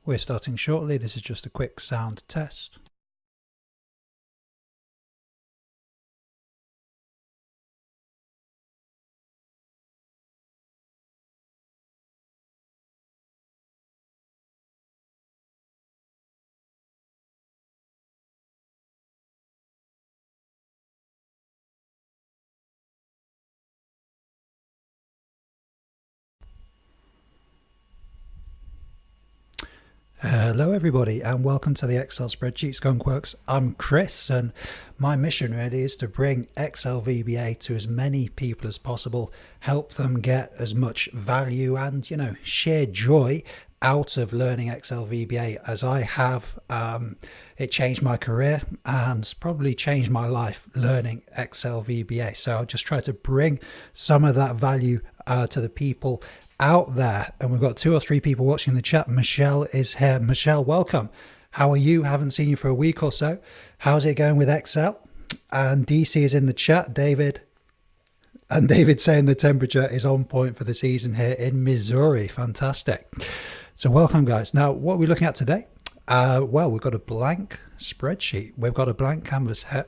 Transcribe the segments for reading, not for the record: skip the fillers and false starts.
We're starting shortly. This is just a quick sound test. Hello everybody and welcome to the Excel Spreadsheet Skunkworks. I'm Chris and my mission really is to bring Excel VBA to as many people as possible, help them get as much value and sheer joy out of learning Excel VBA as I have. It changed my career and probably changed my life learning Excel VBA. So I'll just try to bring some of that value to the people out there. And we've got 2 or 3 people watching the chat. Michelle is here. Michelle, welcome. How are you? Haven't seen you for a week or so. How's it going with Excel? And DC is in the chat. David saying the temperature is on point for the season here in Missouri. Fantastic. So welcome guys. Now what we're looking at today, well, we've got a blank spreadsheet. We've got a blank canvas here.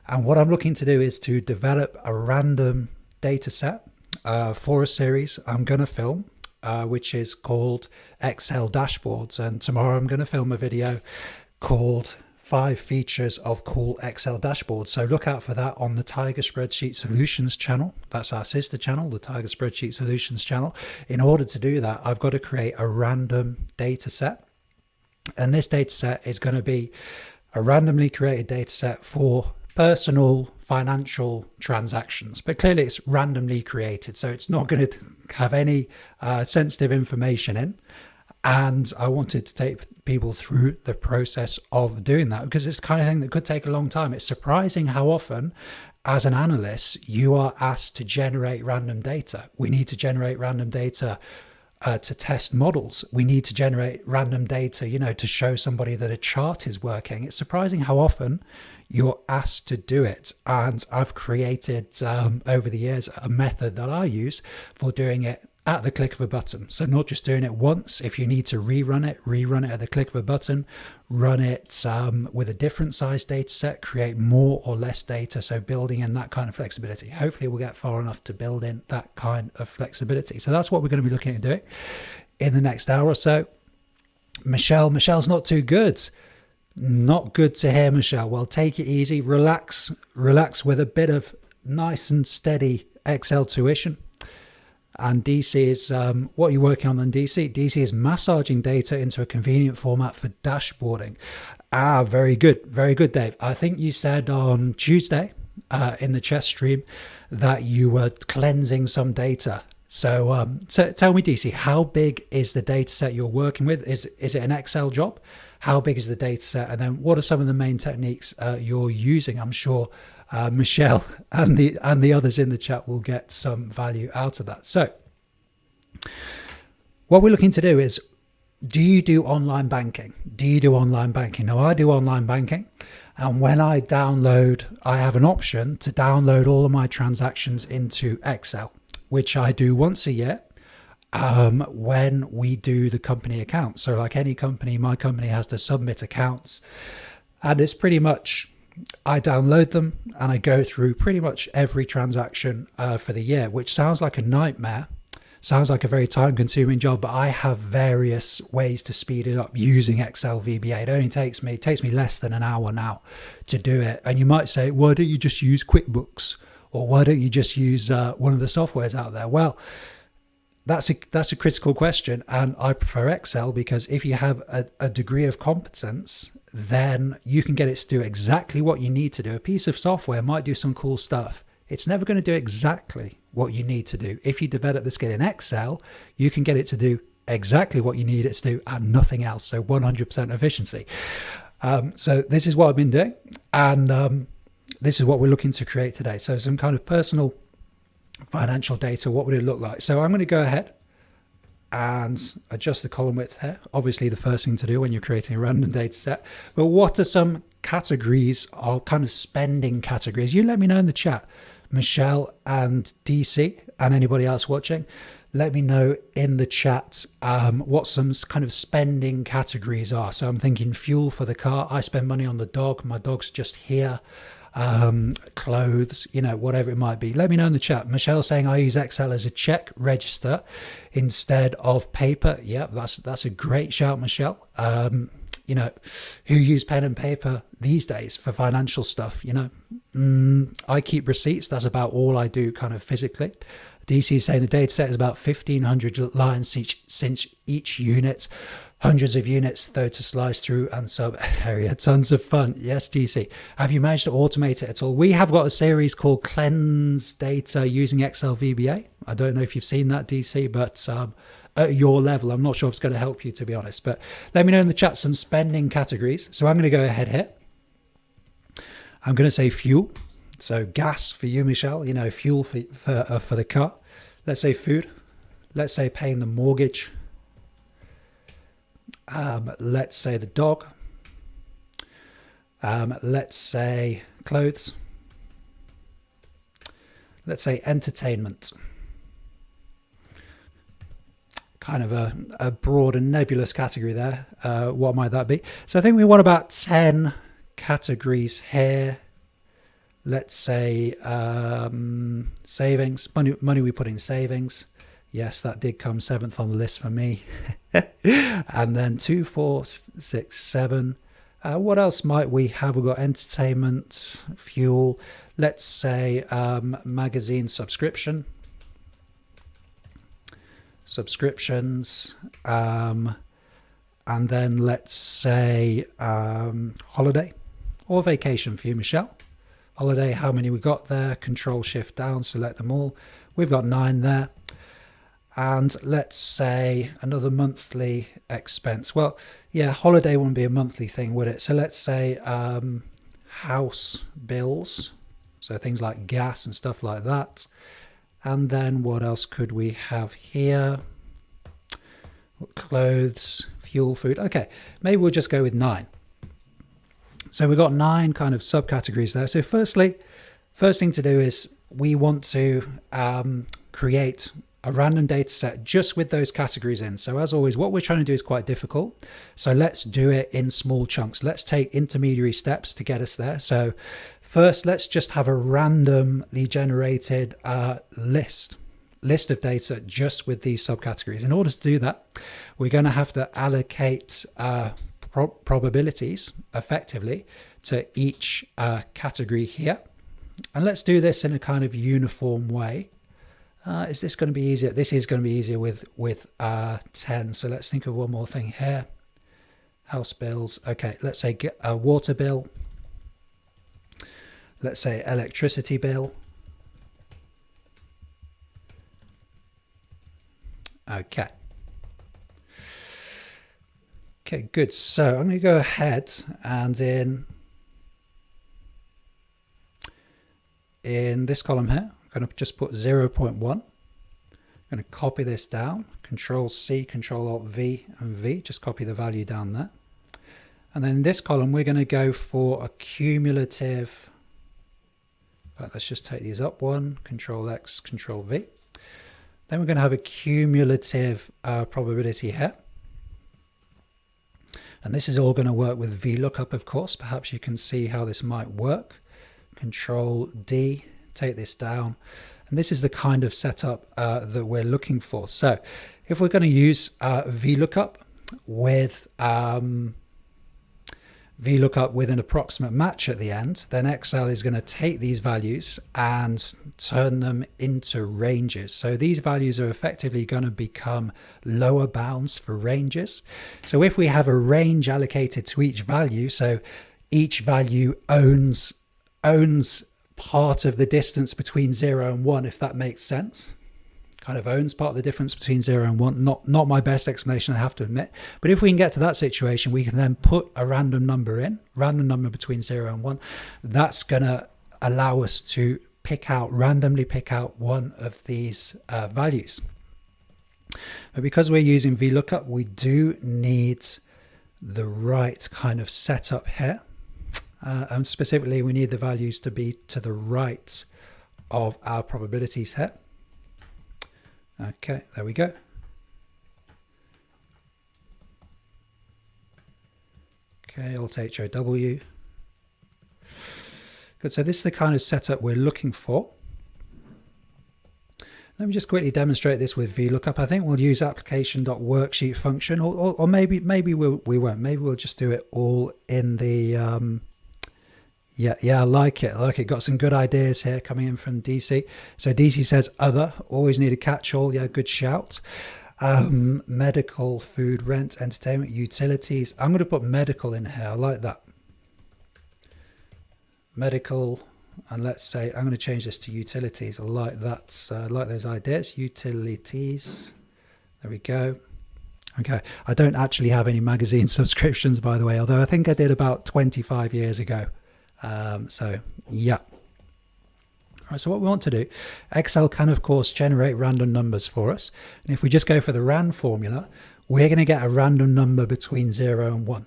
And what I'm looking to do is to develop a random data set for a series I'm going to film, which is called Excel Dashboards. And tomorrow I'm going to film a video called 5 Features of Cool Excel Dashboards. So look out for that on the Tiger Spreadsheet Solutions channel. That's our sister channel, the Tiger Spreadsheet Solutions channel. In order to do that, I've got to create a random data set. And this data set is going to be a randomly created data set for personal financial transactions, but clearly it's randomly created, so it's not going to have any sensitive information in. And I wanted to take people through the process of doing that because it's the kind of thing that could take a long time. It's surprising how often as an analyst you are asked to generate random data. We need to generate random data to test models. We need to generate random data, to show somebody that a chart is working. It's surprising how often you're asked to do it. And I've created over the years a method that I use for doing it at the click of a button. So not just doing it once. If you need to rerun it at the click of a button, run it with a different size data set, create more or less data. So building in that kind of flexibility. Hopefully we'll get far enough to build in that kind of flexibility. So that's what we're going to be looking at doing in the next hour or so. Michelle's not too good. Not good to hear, Michelle. Well, take it easy, relax with a bit of nice and steady Excel tuition. And DC is, what are you working on then, DC? DC is massaging data into a convenient format for dashboarding. Ah, very good, Dave. I think you said on Tuesday in the chess stream that you were cleansing some data. So, tell me, DC, how big is the data set you're working with? Is it an Excel job? How big is the data set? And then what are some of the main techniques you're using? I'm sure Michelle and the others in the chat will get some value out of that. So what we're looking to do is, do you do online banking? Now I do online banking. And when I have an option to download all of my transactions into Excel, which I do once a year. When we do the company accounts. So like any company, my company has to submit accounts, and it's pretty much, I download them and I go through pretty much every transaction for the year, which sounds like a nightmare, sounds like a very time consuming job, but I have various ways to speed it up using Excel VBA. It only takes me less than an hour now to do it. And you might say, why don't you just use QuickBooks? Or why don't you just use one of the softwares out there? Well, that's a critical question, and I prefer Excel because if you have a degree of competence, then you can get it to do exactly what you need to do. A piece of software might do some cool stuff. It's never going to do exactly what you need to do. If you develop the skill in Excel, you can get it to do exactly what you need it to do and nothing else. So 100% efficiency. So this is what I've been doing, and this is what we're looking to create today. So some kind of personal financial data. What would it look like? So I'm going to go ahead and adjust the column width here. Obviously the first thing to do when you're creating a random data set. But what are some categories or kind of spending categories? You let me know in the chat, Michelle and DC and anybody else watching. let me know in the chat what some kind of spending categories are. So I'm thinking fuel for the car. I spend money on the dog. My dog's just here. Clothes, you know, whatever it might be. Let me know in the chat. Michelle saying I use Excel as a check register instead of paper. Yeah, that's a great shout, Michelle. You know, who use pen and paper these days for financial stuff? You know, I keep receipts. That's about all I do kind of physically. DC is saying the data set is about 1,500 lines since each unit. Hundreds of units though to slice through and sub area. Tons of fun. Yes, DC. Have you managed to automate it at all? We have got a series called Cleanse Data using Excel VBA. I don't know if you've seen that, DC, but at your level, I'm not sure if it's going to help you, to be honest. But let me know in the chat some spending categories. So I'm going to go ahead here. I'm going to say fuel. So gas for you, Michelle. You know, fuel for the car. Let's say food. Let's say paying the mortgage. Let's say the dog. Let's say clothes. Let's say entertainment. Kind of a broad and nebulous category there. What might that be? So I think we want about 10 categories here. Let's say savings, money we put in savings. Yes, that did come 7th on the list for me. And then 2, 4, 6, 7. What else might we have? We've got entertainment, fuel. Let's say magazine subscriptions. And then let's say holiday or vacation for you, Michelle. Holiday, how many we got there? Control Shift down, select them all. We've got 9 there. And let's say another monthly expense. Well, yeah, holiday wouldn't be a monthly thing, would it? So let's say house bills. So things like gas and stuff like that. And then what else could we have here? Clothes, fuel, food. Okay, maybe we'll just go with 9. So we've got 9 kind of subcategories there. So first thing to do is we want to create a random data set just with those categories in. So as always, what we're trying to do is quite difficult. So let's do it in small chunks. Let's take intermediary steps to get us there. So first, let's just have a randomly generated list of data just with these subcategories. In order to do that, we're going to have to allocate probabilities effectively to each category here. And let's do this in a kind of uniform way. Is this going to be easier? This is going to be easier with 10. So let's think of one more thing here. House bills. Okay, let's say a water bill. Let's say electricity bill. Okay. Okay, good. So I'm going to go ahead and in this column here, I'm going to just put 0.1. I'm going to copy this down, Control C, Control Alt V and V, just copy the value down there. And then in this column, we're going to go for a cumulative, in fact, let's just take these up one, Control X, Control V. Then we're going to have a cumulative probability here. And this is all going to work with VLOOKUP, of course. Perhaps you can see how this might work. Control D, take this down. And this is the kind of setup that we're looking for. So if we're going to use VLOOKUP with an approximate match at the end, then Excel is going to take these values and turn them into ranges. So these values are effectively going to become lower bounds for ranges. So if we have a range allocated to each value, so each value owns part of the distance between 0 and 1, if that makes sense. Kind of owns part of the difference between 0 and 1. Not my best explanation, I have to admit. But if we can get to that situation, we can then put a random number in, random number between 0 and 1. That's going to allow us to randomly pick out one of these values. But because we're using VLOOKUP, we do need the right kind of setup here. And specifically, we need the values to be to the right of our probabilities here. Okay, there we go. Okay, Alt HOW. Good, so this is the kind of setup we're looking for. Let me just quickly demonstrate this with VLOOKUP. I think we'll use application.worksheet function, or maybe we won't. Maybe we'll just do it all in the yeah, I like it. Got some good ideas here coming in from DC. So DC says other, always need a catch-all. Yeah, good shout. Medical, food, rent, entertainment, utilities. I'm going to put medical in here. I like that. Medical, and let's say I'm going to change this to utilities. I like that. I like those ideas. Utilities. There we go. Okay. I don't actually have any magazine subscriptions, by the way, although I think I did about 25 years ago. So yeah. All right, so what we want to do, Excel can of course generate random numbers for us. And if we just go for the RAND formula, we're going to get a random number between 0 and 1.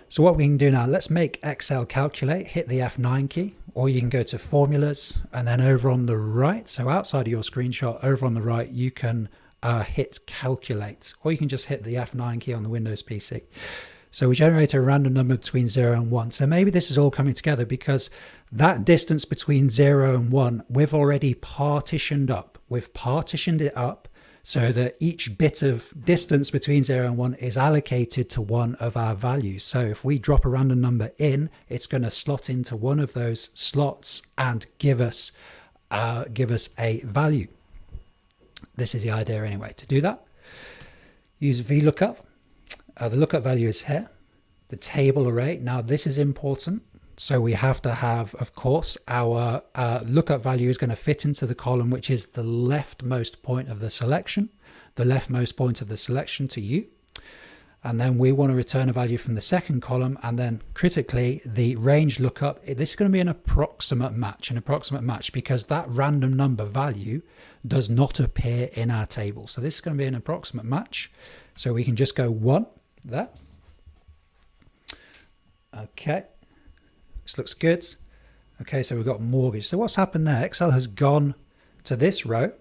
So what we can do now, let's make Excel calculate, hit the F9 key, or you can go to formulas and then over on the right. So outside of your screenshot, over on the right, you can hit calculate, or you can just hit the F9 key on the Windows PC. So we generate a random number between 0 and 1. So maybe this is all coming together because that distance between 0 and 1, we've already partitioned up. We've partitioned it up so that each bit of distance between 0 and 1 is allocated to one of our values. So if we drop a random number in, it's going to slot into one of those slots and give us a value. This is the idea anyway. To do that, use VLOOKUP. The lookup value is here, the table array. Now this is important. So we have to have, of course, our lookup value is going to fit into the column, which is the leftmost point of the selection, to you. And then we want to return a value from the second column. And then critically, the range lookup, this is going to be an approximate match because that random number value does not appear in our table. So this is going to be an approximate match. So we can just go 1 there. Okay, this looks good. Okay, so we've got mortgage. So what's happened there? Excel has gone to this row.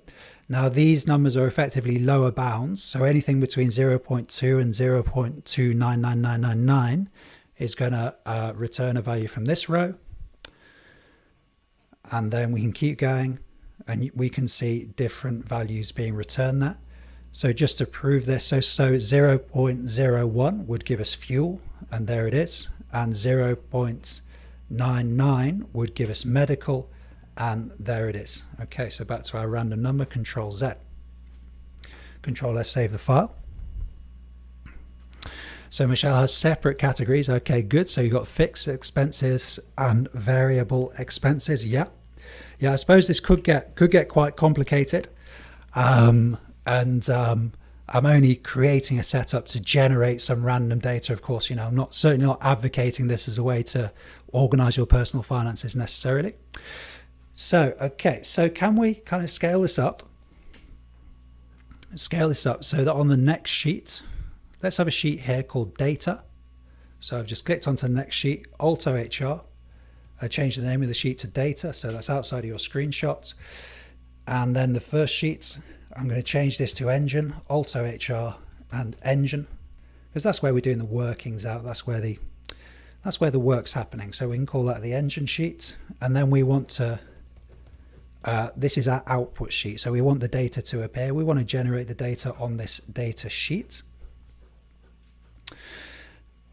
Now these numbers are effectively lower bounds. So anything between 0.2 and 0.2999999 is going to return a value from this row. And then we can keep going and we can see different values being returned there. So just to prove this, so 0.01 would give us fuel, and there it is. And 0.99 would give us medical, and there it is. Okay, so back to our random number, Control Z. Control S, save the file. So Michelle has separate categories. Okay, good. So you've got fixed expenses and variable expenses. Yeah, I suppose this could get quite complicated. I'm only creating a setup to generate some random data. Of course, I'm certainly not advocating this as a way to organize your personal finances necessarily. So, okay, so can we kind of scale this up so that on the next sheet, let's have a sheet here called data. So I've just clicked onto the next sheet, Alt HR. I changed the name of the sheet to data. So that's outside of your screenshots. And then the first sheet, I'm going to change this to engine, Alt HR and engine, because that's where we're doing the workings out. That's where the work's happening. So we can call that the engine sheet. And then we want to, this is our output sheet. So we want the data to appear. We want to generate the data on this data sheet.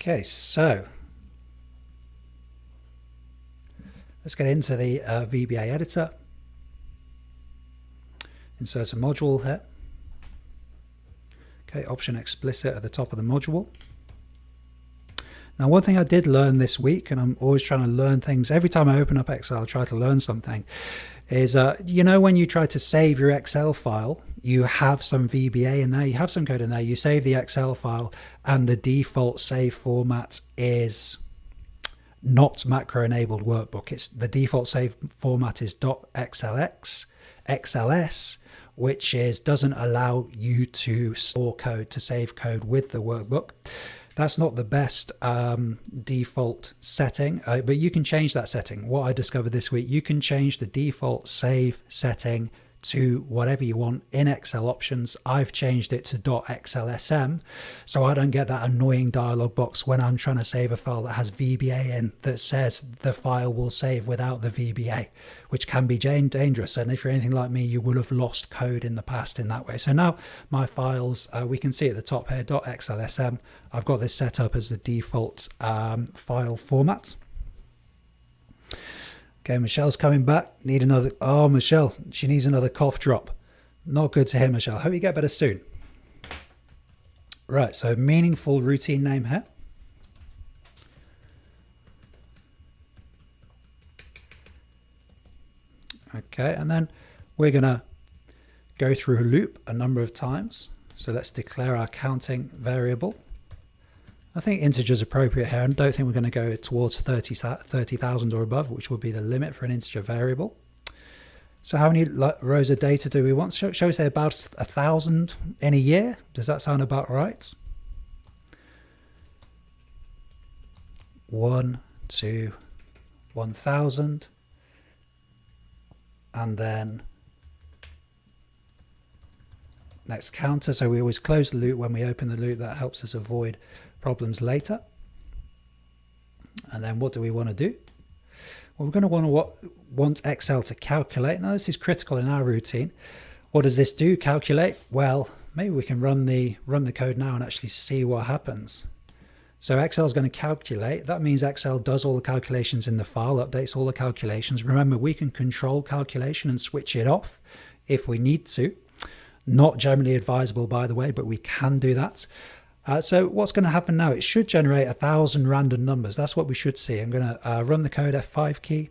Okay, so let's get into the VBA Editor. Insert a module here. Okay, option explicit at the top of the module. Now, one thing I did learn this week, and I'm always trying to learn things, every time I open up Excel, I try to learn something, is, when you try to save your Excel file, you have some VBA in there, you have some code in there, you save the Excel file, and the default save format is not macro-enabled workbook. It's the default save format is .xlx, XLS, which doesn't allow you to store code, to save code with the workbook. That's not the best default setting, but you can change that setting. What I discovered this week, you can change the default save setting to whatever you want in Excel options. I've changed it to .xlsm so I don't get that annoying dialog box when I'm trying to save a file that has VBA in that says the file will save without the VBA, which can be dangerous. And if you're anything like me, you will have lost code in the past in that way. So now my files, we can see at the top here, .xlsm, I've got this set up as the default file format. Okay, Michelle's coming back. Need another. Oh, Michelle, she needs another cough drop. Not good to hear, Michelle. Hope you get better soon. Right, so meaningful routine name here. Okay, and then we're going to go through a loop a number of times. So let's declare our counting variable. I think integer is appropriate here, and don't think we're going to go towards 30,000 or above, which would be the limit for an integer variable. So how many rows of data do we want? Show us there about 1,000 in a year. Does that sound about right? 1, 2, 1,000. And then next counter. So we always close the loop when we open the loop. That helps us avoid problems later. And then what do we want to do? Well, we're going to want Excel to calculate. Now this is critical in our routine. What does this do? Calculate? Well, maybe we can run the code now and actually see what happens. So Excel is going to calculate. That means Excel does all the calculations in the file, updates all the calculations. Remember, we can control calculation and switch it off if we need to. Not generally advisable, by the way, but we can do that. So what's going to happen now? It should generate 1,000 random numbers. That's what we should see. I'm going to run the code F5 key.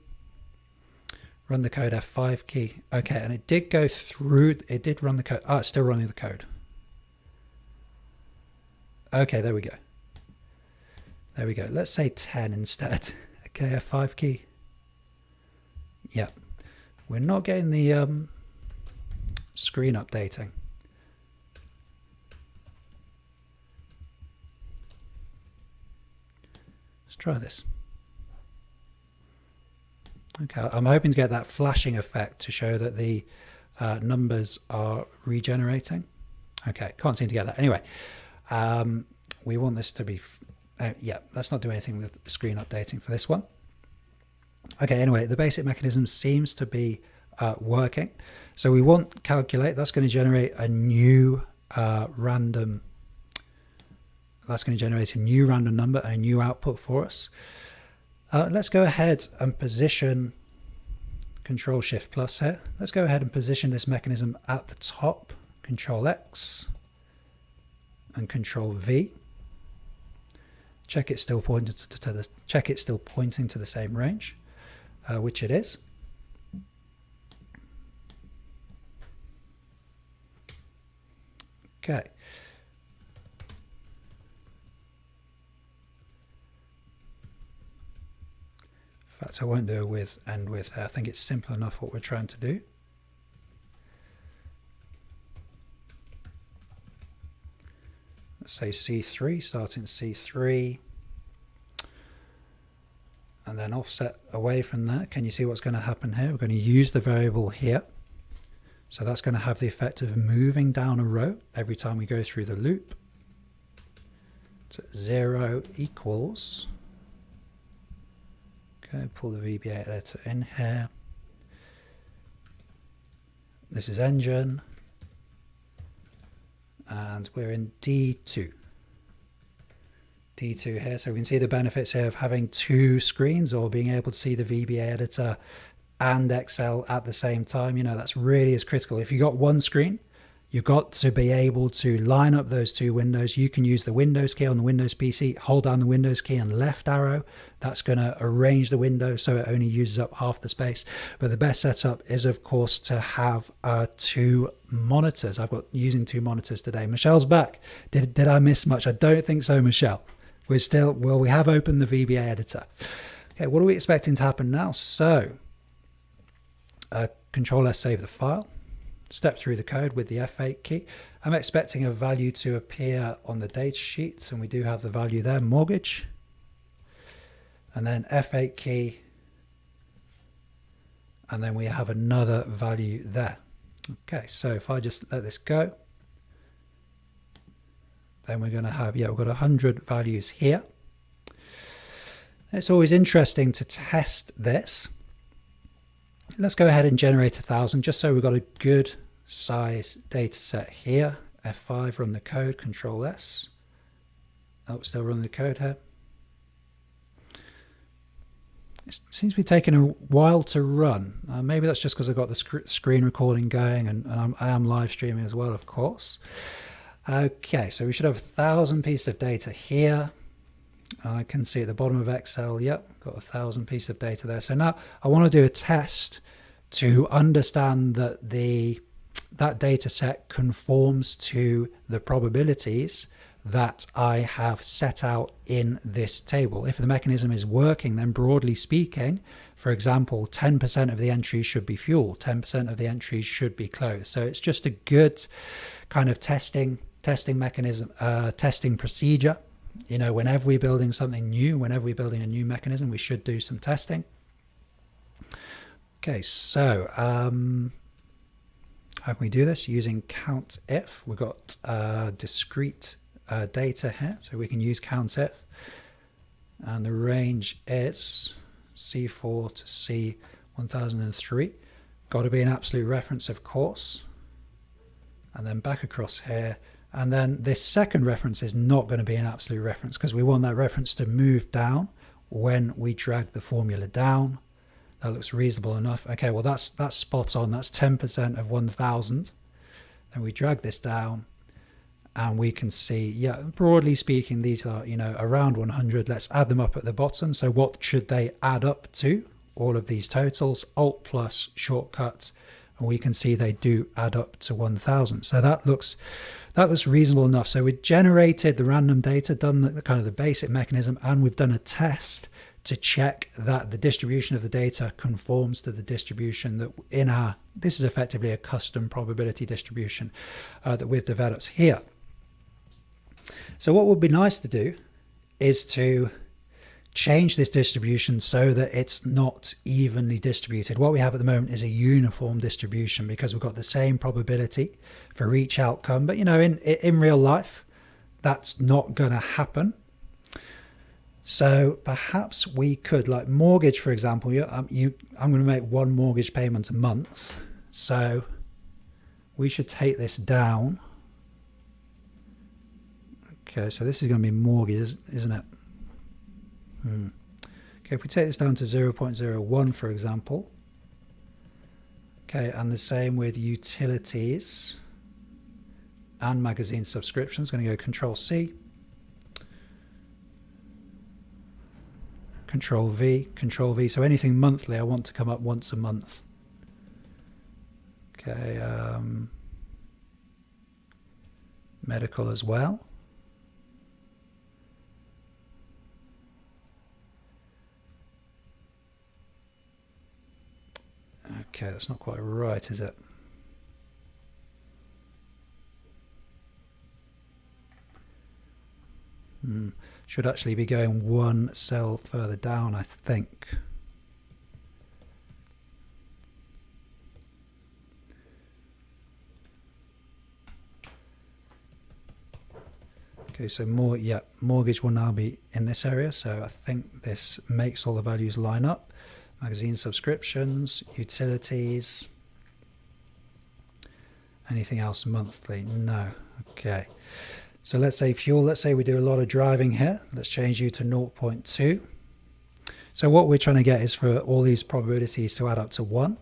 Run the code F5 key. Okay, and it did go through. It did run the code. Oh, it's still running the code. Okay, there we go. There we go. Let's say 10 instead. Okay, F5 key. Yeah, we're not getting the screen updating. Try this. Okay, I'm hoping to get that flashing effect to show that the numbers are regenerating. Okay, can't seem to get that. Anyway, we want this to be, yeah, let's not do anything with the screen updating for this one. Okay, anyway, the basic mechanism seems to be working. So we want calculate, that's going to generate a new random. That's going to generate a new random number, a new output for us. Let's go ahead and position Control Shift plus here. Let's go ahead and position this mechanism at the top. Control X and Control V. Check it's still pointing to the pointing to the same range, which it is. Okay. In fact, I won't do a with and with. I think it's simple enough what we're trying to do. Let's say C3, starting C3, and then offset away from that. Can you see what's going to happen here? We're going to use the variable here. So that's going to have the effect of moving down a row every time we go through the loop. So 0 equals. Okay, pull the VBA editor in here. This is engine. And we're in D2. D2 here. So we can see the benefits here of having two screens or being able to see the VBA editor and Excel at the same time. You know, that's really is critical. If you got one screen, you've got to be able to line up those two windows. You can use the Windows key on the Windows PC, hold down the Windows key and left arrow. That's going to arrange the window so it only uses up half the space. But the best setup is, of course, to have two monitors. I've got using two monitors today. Michelle's back. Did I miss much? I don't think so, Michelle. We're still, well, we have opened the VBA editor. Okay, what are we expecting to happen now? So, Control S, save the file. Step through the code with the F8 key. I'm expecting a value to appear on the data sheet, and we do have the value there, mortgage. And then F8 key, and then we have another value there. Okay, so if I just let this go, then we're going to have, we've got 100 values here. It's always interesting to test this. Let's go ahead and generate 1,000 just so we've got a good size data set here. F5, run the code, Control S. Oh, still running the code here. It seems to be taking a while to run. Maybe that's just because I've got the screen recording going, and I am live streaming as well, of course. Okay, so we should have 1,000 pieces of data here. I can see at the bottom of Excel, yep, got 1,000 pieces of data there. So now I want to do a test to understand that that data set conforms to the probabilities that I have set out in this table. If the mechanism is working, then broadly speaking, for example, 10% of the entries should be fuel, 10% of the entries should be clothes. So it's just a good kind of testing mechanism, testing procedure. You know, whenever we're building something new, whenever we're building a new mechanism, we should do some testing. Okay, so how can we do this? Using COUNTIF. We've got discrete data here, so we can use COUNTIF, and the range is C4 to C1003. Got to be an absolute reference, of course, and then back across here. And then this second reference is not going to be an absolute reference because we want that reference to move down when we drag the formula down. That looks reasonable enough. Okay, well that's spot on. That's 10% of 1,000. Then we drag this down and we can see, yeah, broadly speaking, these are, you know, around 100. Let's add them up at the bottom. So what should they add up to? All of these totals, Alt plus shortcut, and we can see they do add up to 1,000. So that looks reasonable enough. So we generated the random data, done the kind of the basic mechanism, and we've done a test to check that the distribution of the data conforms to the distribution that this is effectively a custom probability distribution that we've developed here. So what would be nice to do is to change this distribution so that it's not evenly distributed. What we have at the moment is a uniform distribution because we've got the same probability for each outcome. But, you know, in real life, that's not going to happen. So perhaps we could, like mortgage, for example, I'm going to make one mortgage payment a month. So we should take this down. Okay, so this is going to be mortgage, isn't it? Okay, if we take this down to 0.01, for example. Okay, and the same with utilities and magazine subscriptions. Going to go Control C. Control V, Control V. So anything monthly, I want to come up once a month. Okay, medical as well. Okay, that's not quite right, is it? Should actually be going one cell further down, I think. Okay, so mortgage will now be in this area. So I think this makes all the values line up. Magazine subscriptions, utilities, anything else monthly? No. Okay. So let's say fuel, let's say we do a lot of driving here. Let's change you to 0.2. So what we're trying to get is for all these probabilities to add up to 1.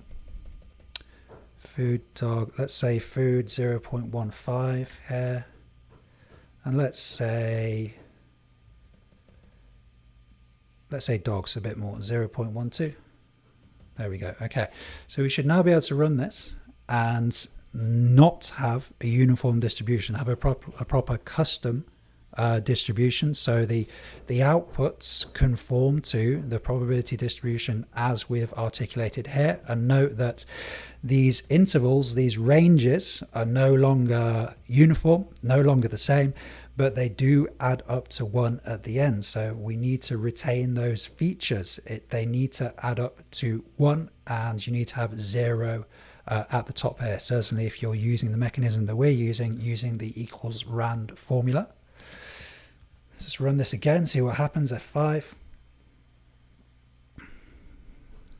Food, dog, let's say food 0.15 here. And let's say dogs a bit more, 0.12. There we go. Okay, so we should now be able to run this and not have a uniform distribution, have a proper custom distribution. So the outputs conform to the probability distribution as we have articulated here. And note that these intervals, these ranges, are no longer uniform, no longer the same, but they do add up to 1 at the end. So we need to retain those features. They need to add up to 1, and you need to have 0 at the top here. Certainly if you're using the mechanism that we're using the equals rand formula. Let's just run this again, see what happens. F5.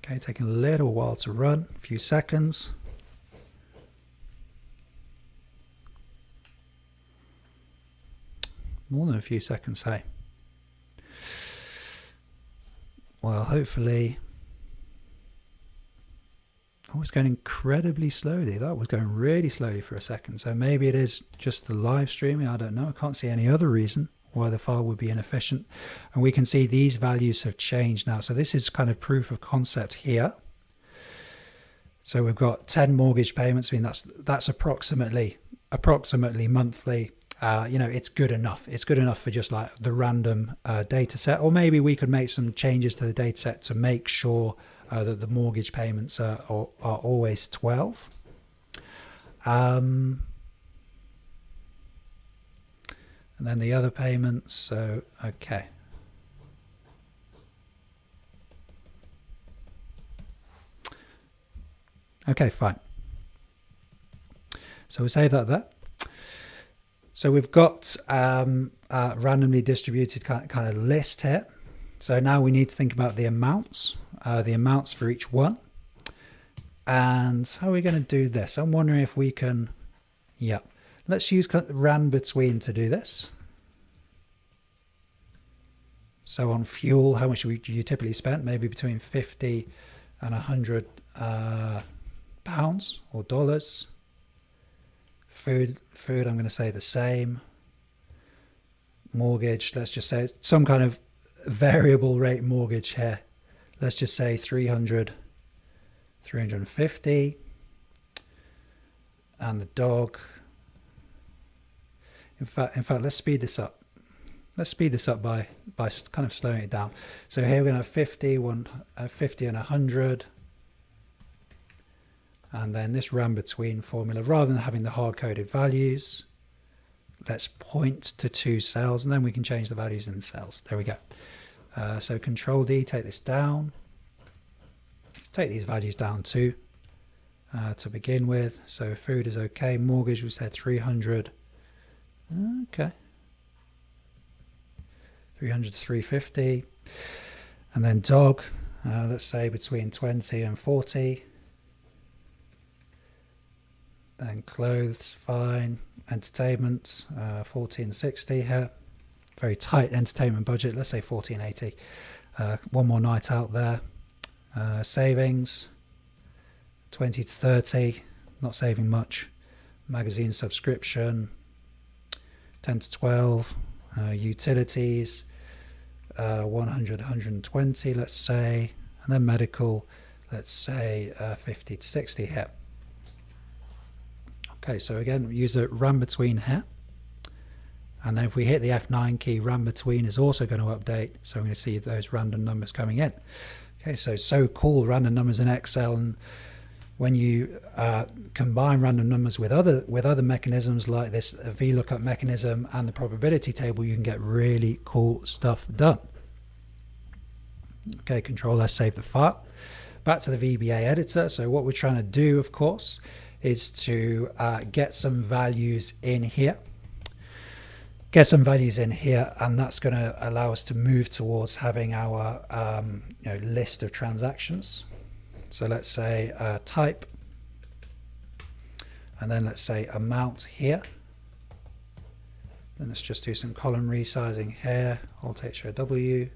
Okay, taking a little while to run, a few seconds. More than a few seconds, hey. Well, hopefully. Oh, it's going incredibly slowly. That was going really slowly for a second. So maybe it is just the live streaming. I don't know. I can't see any other reason why the file would be inefficient. And we can see these values have changed now. So this is kind of proof of concept here. So we've got 10 mortgage payments. I mean, that's approximately monthly. You know, it's good enough. It's good enough for just like the random data set. Or maybe we could make some changes to the data set to make sure that the mortgage payments are always 12. And then the other payments, so, okay. Okay, fine. So we'll save that there. So we've got a randomly distributed kind of list here. So now we need to think about the amounts for each one. And how are we going to do this? I'm wondering if we can, yeah. Let's use rand between to do this. So on fuel, how much do you typically spend? Maybe between 50 and 100 pounds or dollars. Food, I'm going to say the same. Mortgage, let's just say some kind of variable rate mortgage here. Let's just say 350. And the dog. In fact, let's speed this up. Let's speed this up by kind of slowing it down. So here we're going to have 50 and 100. And then this rand between formula, rather than having the hard-coded values, let's point to 2 cells, and then we can change the values in the cells. There we go. So Control D, take this down. Let's take these values down too to begin with. So food is okay. Mortgage, we said 300. Okay. 300 to 350. And then dog, let's say between 20 and 40. Then clothes, fine. Entertainment, 1460 here. Very tight entertainment budget. Let's say 1480. One more night out there. Savings, 20 to 30. Not saving much. Magazine subscription, 10 to 12. Utilities, 100, 120, let's say. And then medical, let's say 50 to 60 here. Okay, so again, we use the rand between here. And then if we hit the F9 key, rand between is also going to update. So we're going to see those random numbers coming in. Okay, so cool, random numbers in Excel. And when you combine random numbers with other mechanisms like this VLOOKUP mechanism and the probability table, you can get really cool stuff done. Okay, Control S, save the file. Back to the VBA editor. So what we're trying to do, of course, is to get some values in here. And that's going to allow us to move towards having our list of transactions. So let's say type, and then let's say amount here. Then let's just do some column resizing here. Alt-H-O-W,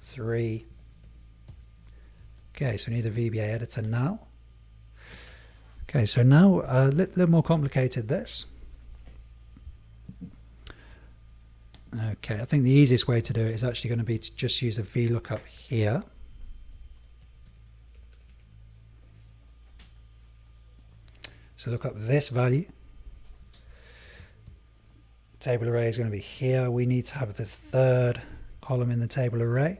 3. Okay, so we need a VBA editor now. Okay, so now a little more complicated this. Okay, I think the easiest way to do it is actually going to be to just use a VLOOKUP here. So look up this value. Table array is going to be here. We need to have the third column in the table array.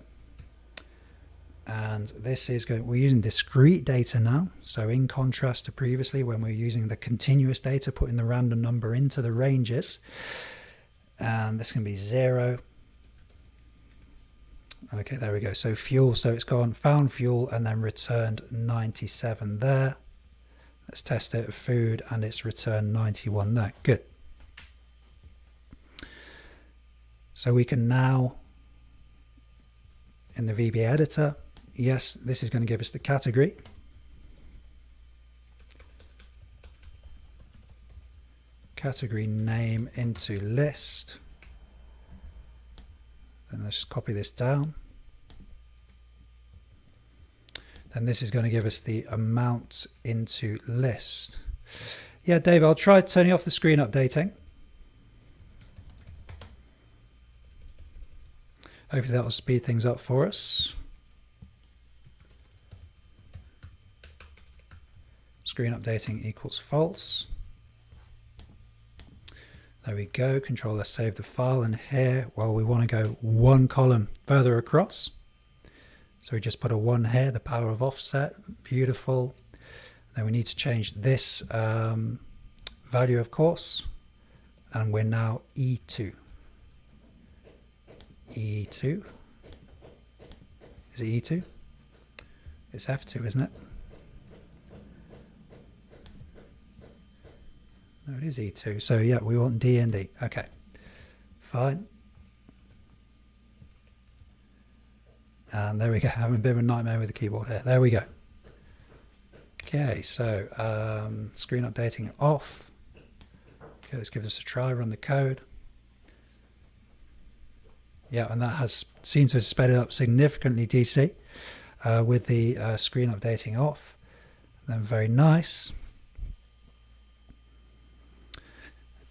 And this is going, we're using discrete data now. So in contrast to previously when we were using the continuous data, putting the random number into the ranges. And this can be 0. Okay, there we go. So fuel, so it's gone, found fuel and then returned 97 there. Let's test it, food, and it's returned 91 there. Good. So we can now, in the VBA editor, yes, this is going to give us the category. Category name into list. Then let's just copy this down. Then this is going to give us the amount into list. Yeah, Dave, I'll try turning off the screen updating. Hopefully that will speed things up for us. Screen updating equals false. There we go. Control S, save the file, and here, well, we want to go one column further across. So we just put a 1 here, the power of offset, beautiful. Then we need to change this value, of course, and we're now E2. E2. Is it E2? It's F2, isn't it? No, it is E2. So yeah, we want D and D. Okay, fine. And there we go. Having a bit of a nightmare with the keyboard here. There we go. Okay, so screen updating off. Okay, let's give this a try. Run the code. Yeah, and that seems to have sped it up significantly, DC, with the screen updating off. Then very nice.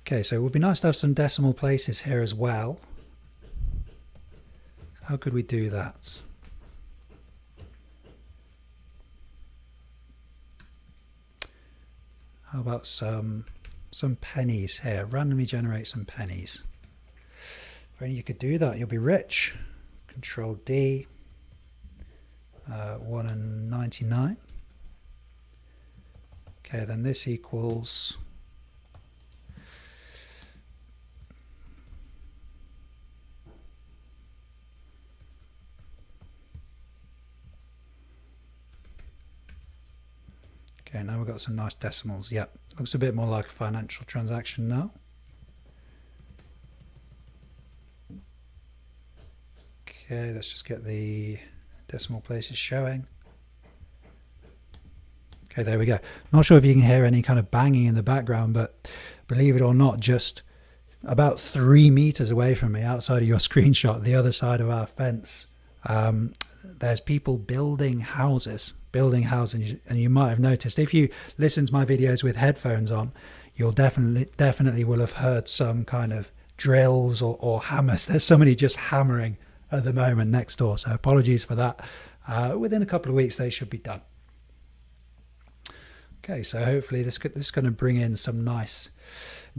Okay, so it would be nice to have some decimal places here as well. How could we do that? How about some pennies here? Randomly generate some pennies. If only you could do that, you'll be rich. Control D, 1 and 99. Okay, then this equals okay, now we've got some nice decimals. Yep, looks a bit more like a financial transaction now. Okay, let's just get the decimal places showing. Okay, there we go. Not sure if you can hear any kind of banging in the background, but believe it or not, just about 3 meters away from me, outside of your screenshot, the other side of our fence, there's people building houses, and you might have noticed, if you listen to my videos with headphones on, you'll definitely will have heard some kind of drills or hammers. There's somebody just hammering at the moment next door, so apologies for that. Within a couple of weeks they should be done. Okay, so hopefully this is going to bring in some nice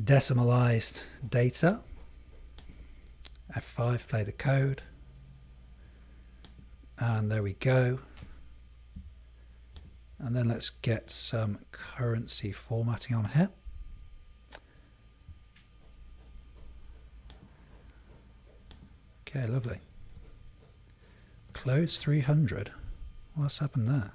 decimalized data. F5, play the code. And there we go. And then let's get some currency formatting on here. Okay, lovely. Close 300. What's happened there?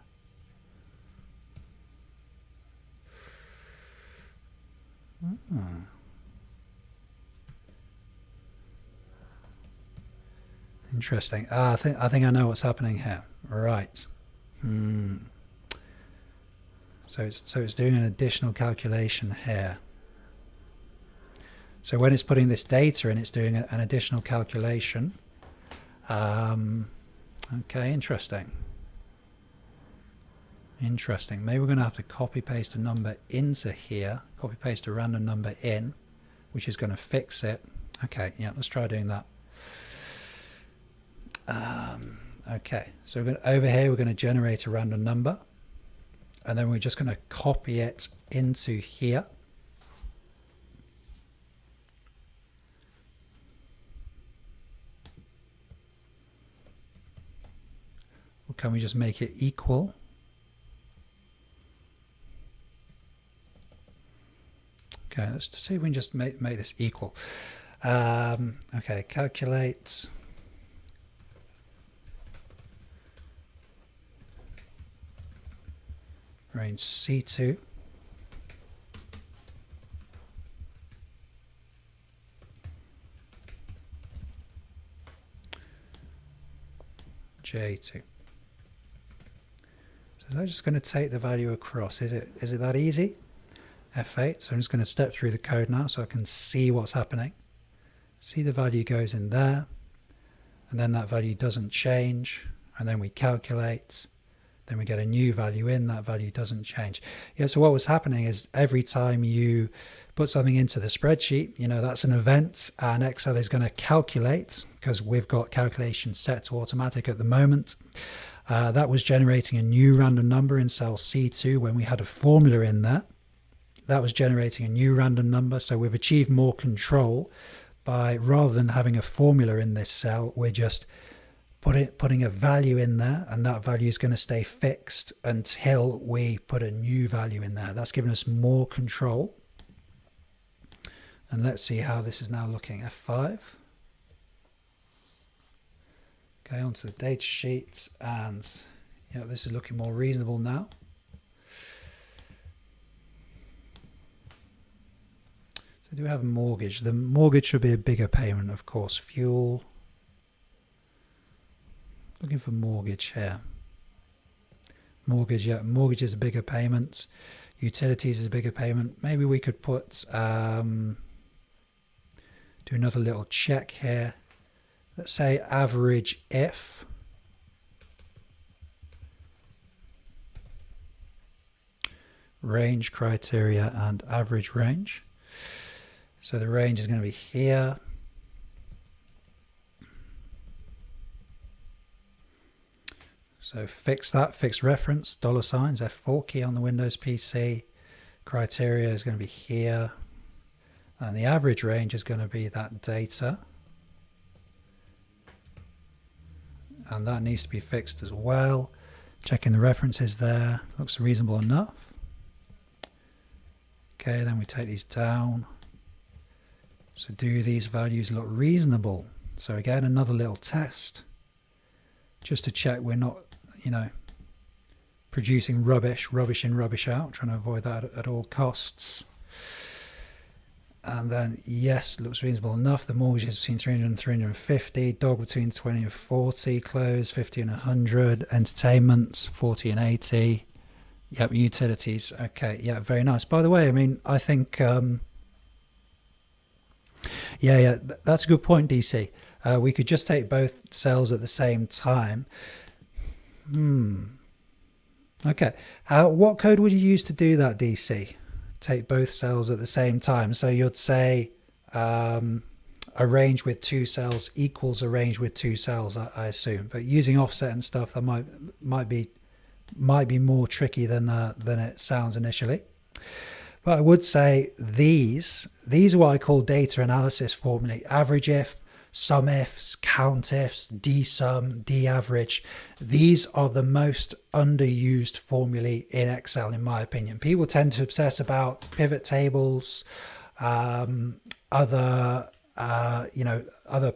Interesting. I think I know what's happening here. Right. So it's doing an additional calculation here. So when it's putting this data in, it's doing an additional calculation. Okay, interesting. Interesting. Maybe we're going to have to copy paste a number into here, copy paste a random number in, which is going to fix it. Okay, yeah, let's try doing that. Okay, so over here we're going to generate a random number, and then we're just going to copy it into here. Or can we just make it equal? Okay, let's see if we can just make this equal. Okay, calculate. Range C2. J2. So I'm just going to take the value across. Is it that easy? F8. So I'm just going to step through the code now so I can see what's happening. See the value goes in there, and then that value doesn't change, and then we calculate, then we get a new value in, that value doesn't change. Yeah, so what was happening is every time you put something into the spreadsheet, you know, that's an event, and Excel is going to calculate, because we've got calculation set to automatic at the moment. That was generating a new random number in cell C2 when we had a formula in there. That was generating a new random number, so we've achieved more control by, rather than having a formula in this cell, we're just putting a value in there, and that value is going to stay fixed until we put a new value in there. That's given us more control. And let's see how this is now looking. F5. Okay, onto the data sheet, and you know, this is looking more reasonable now. So do we have a mortgage? The mortgage should be a bigger payment, of course. Fuel. Looking for mortgage here. Mortgage, yeah, mortgage is a bigger payment. Utilities is a bigger payment. Maybe we could put, do another little check here. Let's say average if. Range criteria and average range. So the range is going to be here. So fix that, fix reference, $signs, F4 key on the Windows PC. Criteria is going to be here. And the average range is going to be that data. And that needs to be fixed as well. Checking the references there. Looks reasonable enough. Okay, then we take these down. So do these values look reasonable? So again, another little test. Just to check we're not, you know, producing rubbish in, rubbish out, trying to avoid that at all costs. And then, yes, looks reasonable enough. The mortgage is between 300 and 350, dog between 20 and 40, clothes 50 and 100, entertainment 40 and 80. Yep, utilities. Okay, yeah, very nice. By the way, I mean, I think, yeah, that's a good point, DC. We could just take both cells at the same time. Okay. What code would you use to do that, DC? Take both cells at the same time. So you'd say a range with two cells equals a range with two cells, I assume. But using offset and stuff, that might be more tricky than it sounds initially. But I would say these are what I call data analysis formulae: average if, sum ifs, count ifs, dsum, daverage. These are the most underused formulae in Excel, in my opinion. People tend to obsess about pivot tables, other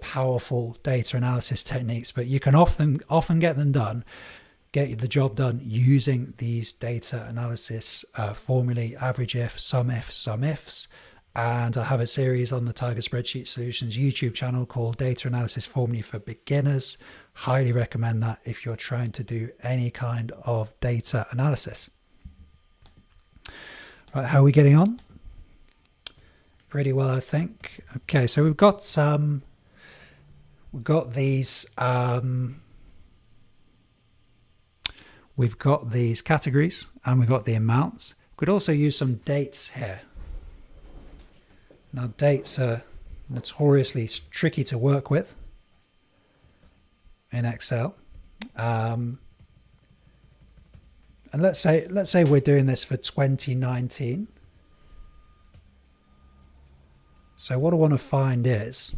powerful data analysis techniques, but you can often get the job done using these data analysis formulae: average if, sum ifs. And I have a series on the Tiger Spreadsheet Solutions YouTube channel called Data Analysis Formulae for Beginners. Highly recommend that if you're trying to do any kind of data analysis. Right, how are we getting on? Pretty well, I think. Okay, so we've got these categories, and we've got the amounts. We could also use some dates here. Now, dates are notoriously tricky to work with in Excel. And let's say we're doing this for 2019. So what I want to find is,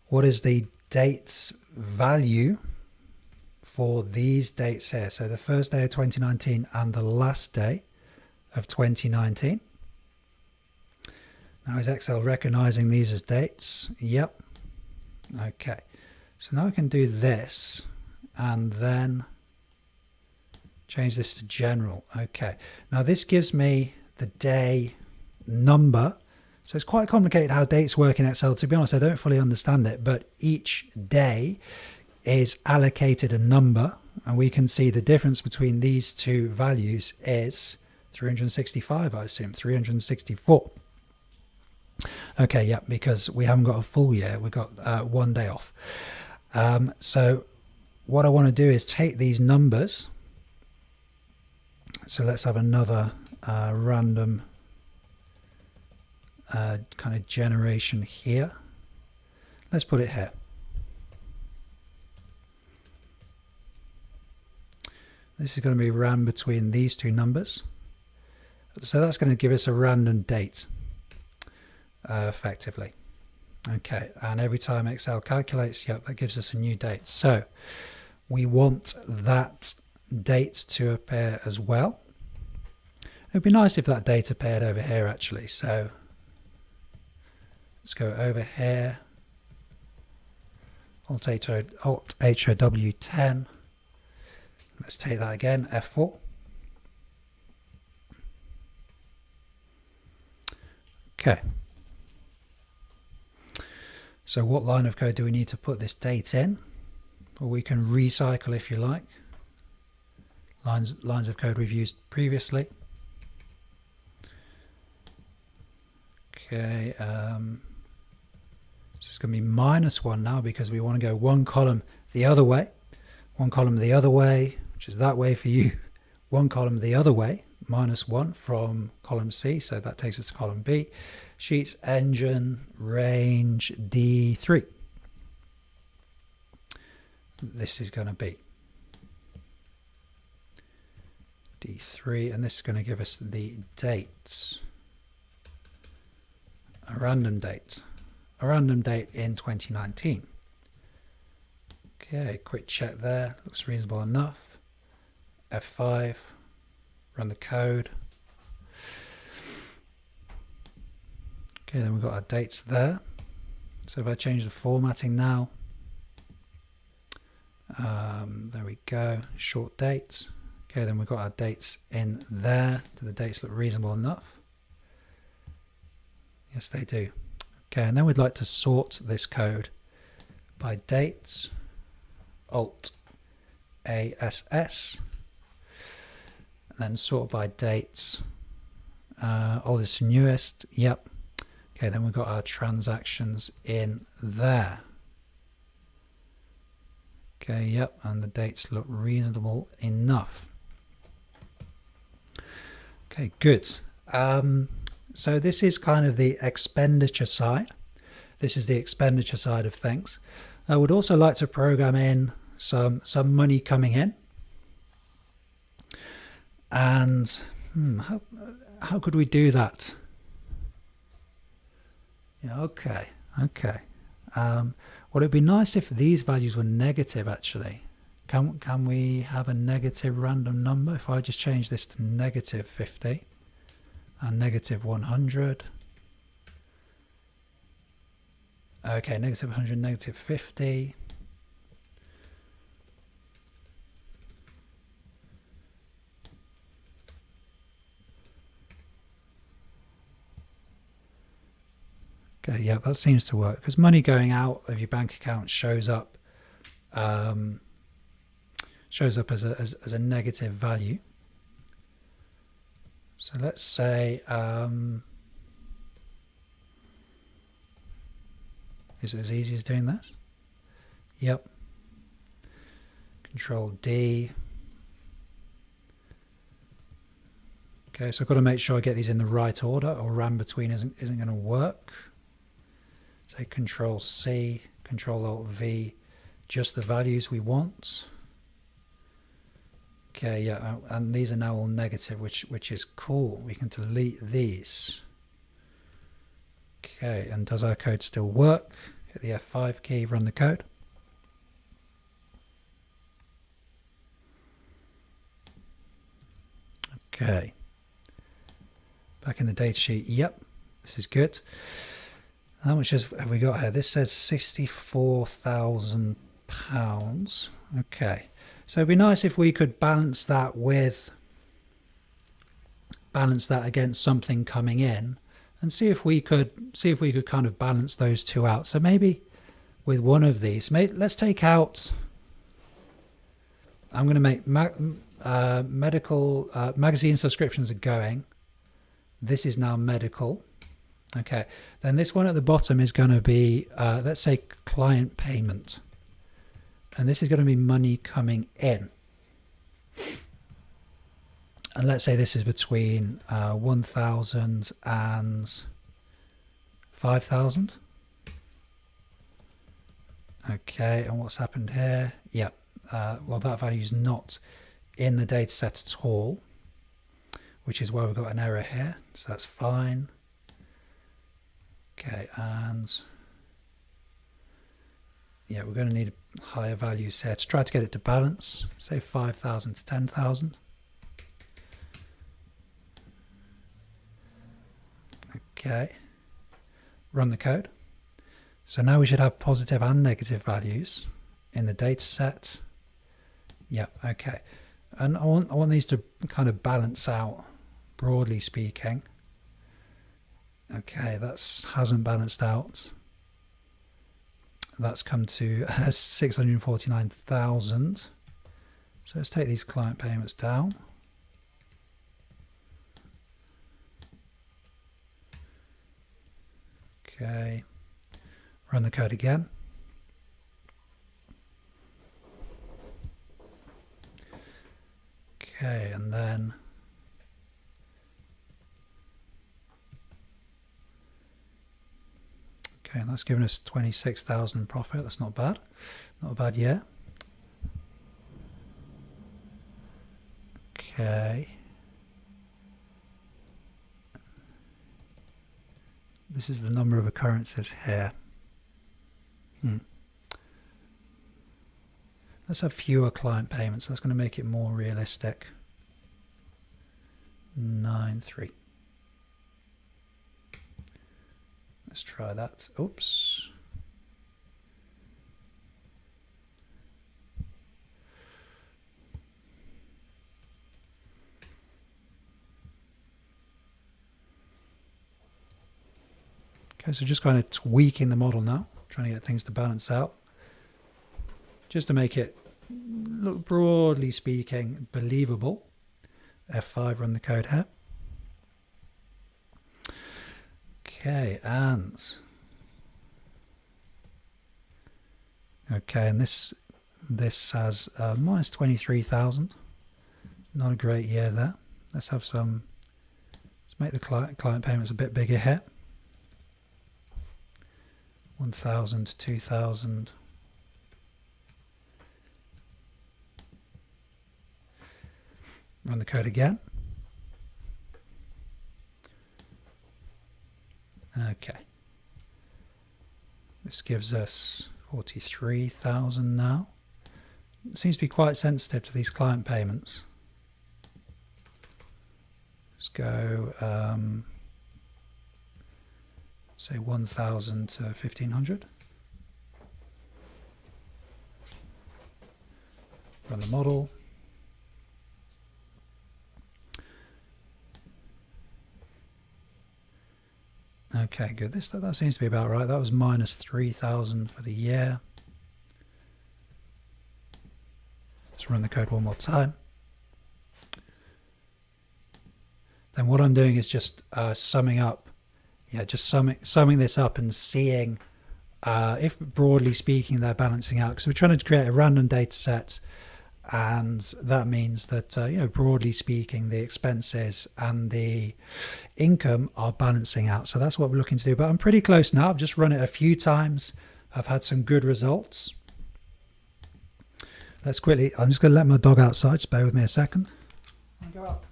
what is the dates value for these dates here? So the first day of 2019 and the last day of 2019. Now, is Excel recognizing these as dates? Yep. Okay. So now I can do this and then change this to general. Okay. Now this gives me the day number. So it's quite complicated how dates work in Excel. To be honest, I don't fully understand it, but each day is allocated a number, and we can see the difference between these two values is 365, I assume, 364. Okay, yeah, because we haven't got a full year, we've got 1 day off. So what I want to do is take these numbers. So let's have another random kind of generation here. Let's put it here. This is going to be ran between these two numbers. So that's going to give us a random date, effectively. Okay, and every time Excel calculates, yep, that gives us a new date. So we want that date to appear as well. It would be nice if that date appeared over here, actually. So let's go over here, Alt HOW 10. Let's take that again, F4. Okay. So what line of code do we need to put this date in? Or we can recycle if you like. Lines of code we've used previously. Okay, so it's going to be -1 now because we want to go one column the other way. One column the other way, which is that way for you. One column the other way, -1 from column C, so that takes us to column B. Sheets, engine, range, D3. This is going to be D3, and this is going to give us the dates. A random date in 2019. Okay, quick check there, looks reasonable enough. F5, run the code. Okay, then we've got our dates there. So if I change the formatting now, there we go, short dates. Okay, then we've got our dates in there. Do the dates look reasonable enough? Yes, they do. Okay, and then we'd like to sort this code by dates, Alt ASS, and then sort by dates, oldest to newest, yep. Okay, then we've got our transactions in there. Okay, yep, and the dates look reasonable enough. Okay, good. So this is kind of the expenditure side. This is the expenditure side of things. I would also like to program in some money coming in. And how could we do that? Yeah, okay. Well, it'd be nice if these values were negative, actually. Can we have a negative random number? If I just change this to -50 and -100. Okay, -100, -50. Okay, yeah, that seems to work because money going out of your bank account shows up as a negative value. So let's say is it as easy as doing this? Yep. Control D. Okay, so I've got to make sure I get these in the right order, or ram between isn't going to work. Say Control C, Control Alt V, just the values we want. Okay, yeah, and these are now all negative, which is cool. We can delete these. Okay, and does our code still work? Hit the F5 key, run the code. Okay. Back in the data sheet, yep, this is good. How much have we got here? This says £64,000. Okay, so it'd be nice if we could balance that against something coming in, and see if we could kind of balance those two out. So maybe with one of these, let's take out, I'm going to make medical magazine subscriptions are going. This is now medical. Okay, then this one at the bottom is going to be, let's say, client payment. And this is going to be money coming in. And let's say this is between 1,000 and 5,000. Okay, and what's happened here? Yeah, well, that value is not in the data set at all, which is why we've got an error here. So that's fine. Okay, and yeah, we're going to need higher values here to try to get it to balance, say 5,000 to 10,000. Okay, run the code. So now we should have positive and negative values in the data set. Yeah, okay. And I want these to kind of balance out, broadly speaking. Okay, that hasn't balanced out. That's come to 649,000. So let's take these client payments down. Okay, run the code again. Okay, and then okay, and that's given us 26,000 profit. That's not bad. Not a bad year. Okay. This is the number of occurrences here. Let's have fewer client payments. That's going to make it more realistic. 9.3. Let's try that. Oops. Okay, so just kind of tweaking the model now, trying to get things to balance out, just to make it look, broadly speaking, believable. F5, run the code here. Okay, and this has minus 23,000. Not a great year there. Let's have some. Let's make the client payments a bit bigger here. 1,000, 2,000. Run the code again. Okay. This gives us 43,000 now. It seems to be quite sensitive to these client payments. Let's go, say 1,000 to 1,500. Run the model. Okay, good. That seems to be about right. That was minus 3,000 for the year. Let's run the code one more time. Then what I'm doing is just summing up. Yeah, just summing this up and seeing if, broadly speaking, they're balancing out. Because we're trying to create a random data set, and that means that broadly speaking, the expenses and the income are balancing out. So that's what we're looking to do. But I'm pretty close now. I've just run it a few times. I've had some good results. Let's quickly. I'm just going to let my dog outside. Just bear with me a second. Go up.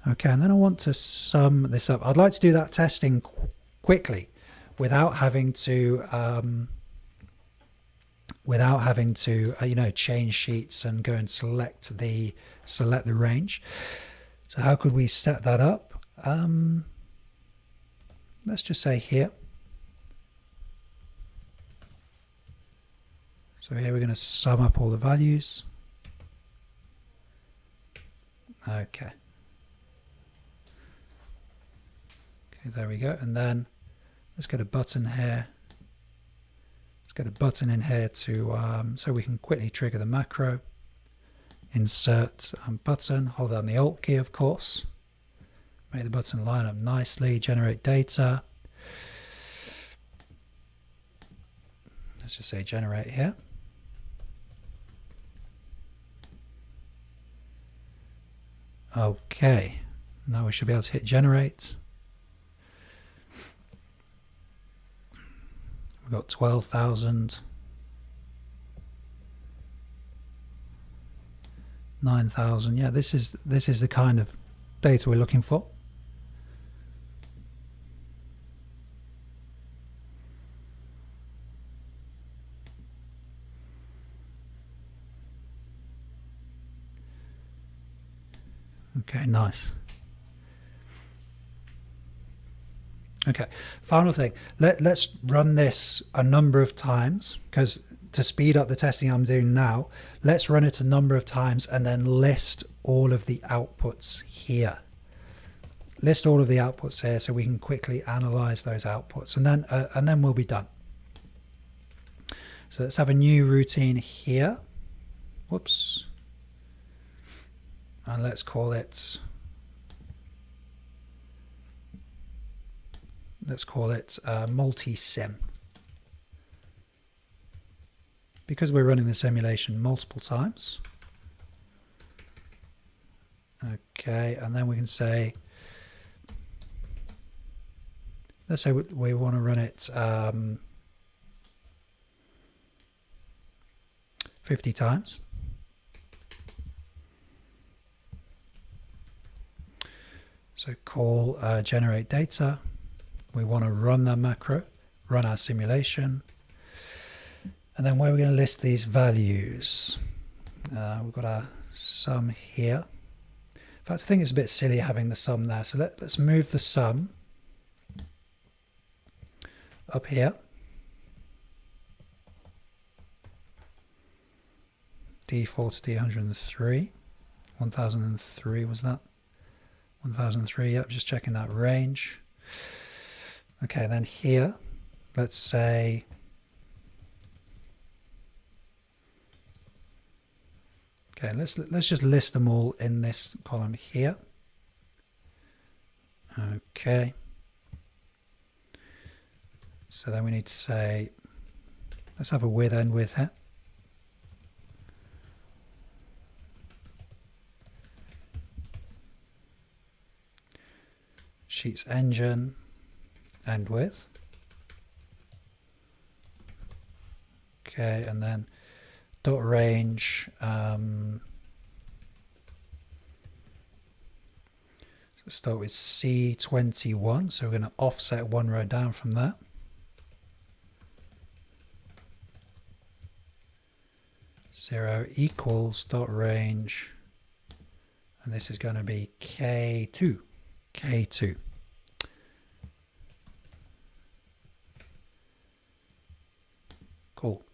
Okay, and then I want to sum this up. I'd like to do that testing quickly without having to change sheets and go and select the range. So how could we set that up? Let's just say here. So here we're going to sum up all the values. Okay. Okay, there we go. And then let's get a button here. Let's get a button in here to so we can quickly trigger the macro. Insert button, hold down the Alt key, of course. Make the button line up nicely, generate data. Let's just say generate here. Okay, now we should be able to hit generate. We've got 12,000, 9,000. Yeah, this is the kind of data we're looking for. Okay, nice. Okay, final thing. Let's run this a number of times, because to speed up the testing I'm doing now, let's run it a number of times and then list all of the outputs here. List all of the outputs here so we can quickly analyze those outputs, and then we'll be done. So let's have a new routine here. Whoops. And let's call it Multisim, because we're running the simulation multiple times. Okay, and then we can say, let's say we want to run it 50 times. So call generate data. We want to run that macro, run our simulation. And then where we're going to list these values. We've got our sum here. In fact, I think it's a bit silly having the sum there. So let's move the sum up here. D4 to D103. 1003 was that? 1003, yep, just checking that range. Okay, then here, let's say, okay, let's just list them all in this column here. Okay. So then we need to say, let's have a with and with here. Sheets engine and with. Okay, and then dot range. So let's start with C21. So we're going to offset one row down from that. Zero equals dot range, and this is going to be K2. K2. Cool.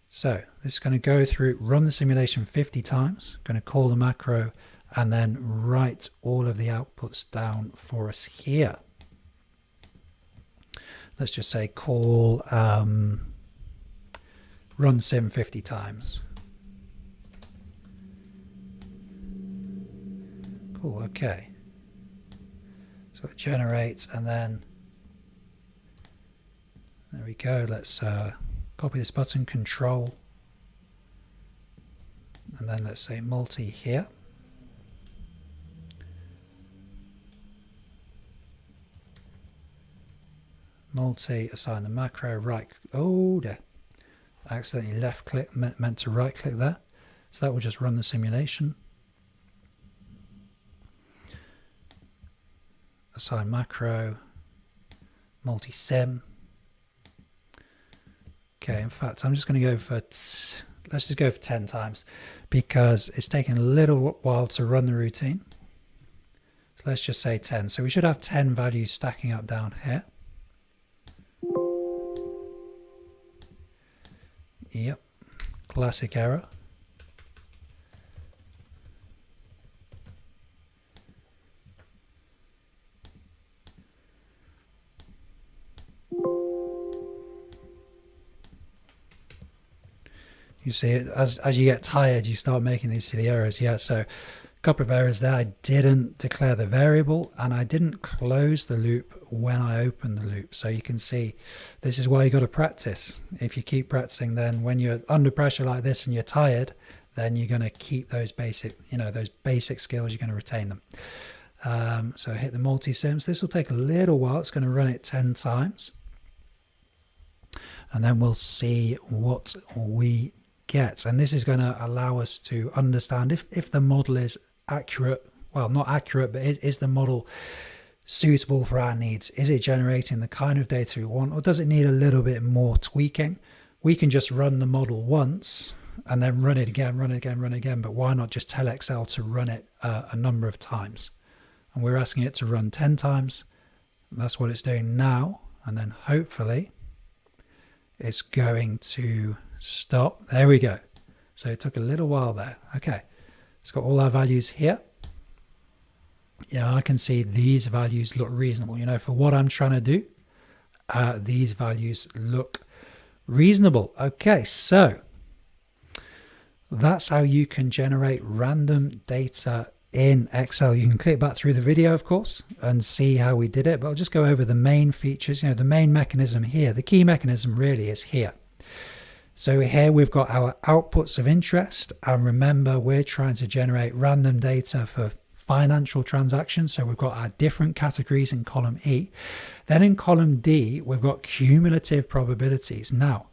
So this is going to go through, run the simulation 50 times, going to call the macro, and then write all of the outputs down for us here. Let's just say call run sim 50 times. Cool, okay. So it generates, and then there we go. Let's copy this button, control, and then let's say multi here. Multi, assign the macro, right. Oh, there. I accidentally left click, meant to right click there. So that will just run the simulation. Assign macro, Multisim. Okay, in fact, I'm just going to go for, let's just go for 10 times because it's taking a little while to run the routine. So let's just say 10. So we should have 10 values stacking up down here. Yep. classic error. You see it as you get tired, you start making these silly errors. Yeah, so a couple of errors there. I didn't declare the variable and I didn't close the loop when I opened the loop. So you can see this is why you got to practice. If you keep practicing, then when you're under pressure like this and you're tired, then you're going to keep those basic, those basic skills, you're going to retain them. So hit the multi-sims. This will take a little while. It's going to run it 10 times. And then we'll see what we get. And this is going to allow us to understand if the model is accurate. Well, not accurate, but is the model suitable for our needs? Is it generating the kind of data we want, or does it need a little bit more tweaking? We can just run the model once and then run it again, run it again, run it again. But why not just tell Excel to run it a number of times? And we're asking it to run 10 times. That's what it's doing now. And then hopefully it's going to stop. There we go. So it took a little while there. Okay, it's got all our values here. Yeah, I can see these values look reasonable. For what I'm trying to do, these values look reasonable. Okay, so that's how you can generate random data in Excel. You can click back through the video, of course, and see how we did it, but I'll just go over the main features. The main mechanism here, the key mechanism really is here. So here we've got our outputs of interest, and remember we're trying to generate random data for financial transactions. So we've got our different categories in column E. Then in column D, we've got cumulative probabilities. Now,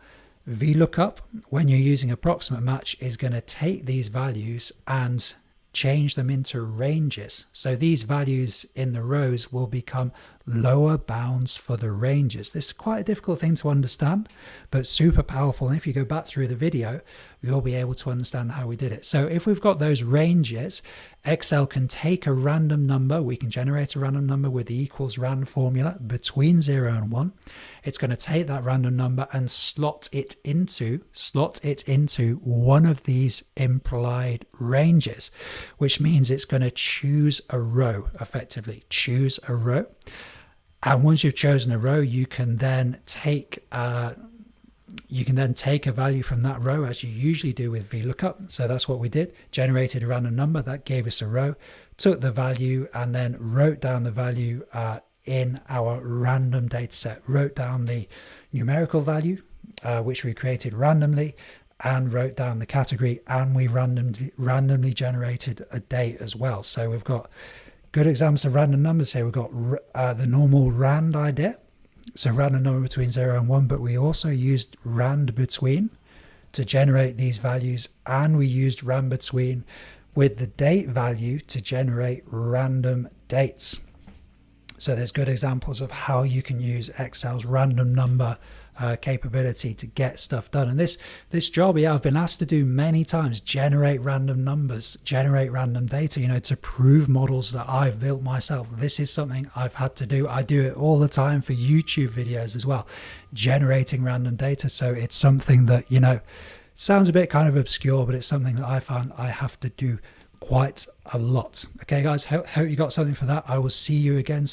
VLOOKUP, when you're using approximate match, is going to take these values and change them into ranges. So these values in the rows will become lower bounds for the ranges. This is quite a difficult thing to understand, but super powerful. And if you go back through the video, you'll be able to understand how we did it. So if we've got those ranges, Excel can take a random number. We can generate a random number with the equals rand formula between 0 and 1. It's going to take that random number and slot it into one of these implied ranges, which means it's going to choose a row, effectively choose a row. And once you've chosen a row, you can then take a value from that row, as you usually do with VLOOKUP. So that's what we did, generated a random number that gave us a row, took the value and then wrote down the value in our random data set, wrote down the numerical value, which we created randomly, and wrote down the category, and we randomly generated a date as well. So we've got good examples of random numbers here. We've got the normal rand idea, so random number between 0 and 1, but we also used rand between to generate these values, and we used rand between with the date value to generate random dates. So there's good examples of how you can use Excel's random number capability to get stuff done. And this job, I've been asked to do many times, generate random numbers, generate random data, to prove models that I've built myself. This is something I've had to do. I do it all the time for YouTube videos as well, generating random data. So it's something that, sounds a bit kind of obscure, but it's something that I found I have to do quite a lot. Okay, guys, hope you got something for that. I will see you again soon.